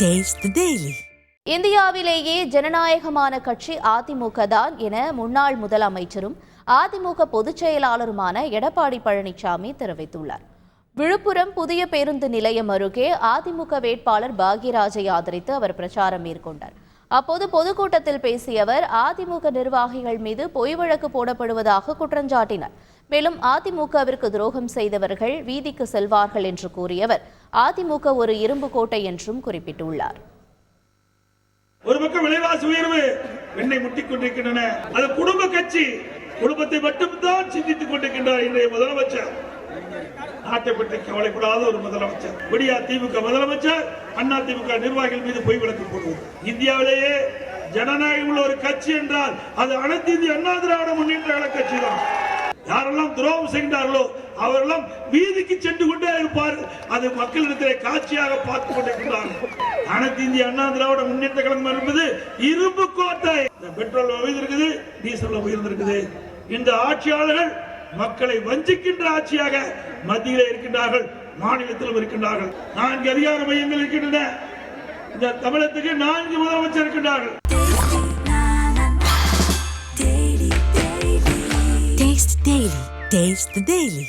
Taste the Daily. இந்தியாவிலேயே ஜனநாயகமான கட்சி அதிமுக தான் என முன்னாள் முதலமைச்சரும் அதிமுக பொதுச் செயலாளருமான எடப்பாடி பழனிசாமி தெரிவித்துள்ளார். விழுப்புரம் புதிய பேருந்து நிலையம் அருகே அதிமுக வேட்பாளர் பாக்யராஜை ஆதரித்து அவர் பிரச்சாரம் மேற்கொண்டார். அப்போது பொதுக்கூட்டத்தில் பேசிய அவர் அதிமுக நிர்வாகிகள் மீது பொய் வழக்கு போடப்படுவதாக குற்றஞ்சாட்டினார். மேலும் அதிமுகவிற்கு துரோகம் செய்தவர்கள் வீதிக்கு செல்வார்கள் என்று கூறியவர் அதிமுக ஒரு இரும்பு கோட்டை என்றும் குறிப்பிட்டுள்ளார். ஒரு பக்கம் விலைவாசி உயர்வு என்னை முட்டிக் கொண்டிருக்கின்றன. அது குடும்ப கட்சி, குடும்பத்தை மட்டும்தான் சிந்தித்துக் கொண்டிருக்கின்றார் இன்றைய முதலமைச்சர். நாட்டை பற்றி கவலைப்படாத ஒரு முதலமைச்சர். விடியா திமுக முதலமைச்சர் அண்ணா திமுக நிர்வாகிகள் மீது பொய் வழக்கு போடுவது. இந்தியாவிலேயே ஜனநாயகம் உள்ள ஒரு கட்சி என்றால் அது அனைத்து இந்திய அண்ணா திராவிட முன்னேற்ற கழக கட்சி தான். யாரெல்லாம் துரோகம் செய்கின்றார்களோ அவரெல்லாம் வீதிக்கு சென்று கொண்டே இருப்பார். அது மக்களிடத்திலே காட்சியாக பார்த்துக் கொண்டிருக்கிறார்கள். அனைத்து இந்திய அண்ணா திராவிட முன்னேற்ற கழகம் என்பது இரும்பு கோட்டை. பெட்ரோல் உயர்ந்திருக்குது, டீசல் உயர்ந்திருக்குது. இந்த ஆட்சியாளர்கள் மக்களை வஞ்சிக்கின்ற ஆட்சியாக மத்தியிலே இருக்கின்றார்கள், மாநிலத்திலும் இருக்கின்றார்கள். 4 அதிகார மையங்கள் இருக்கின்றன. இந்த தமிழகத்துக்கு 4 முதலமைச்சர் இருக்கின்றார்கள். Taste the Daily.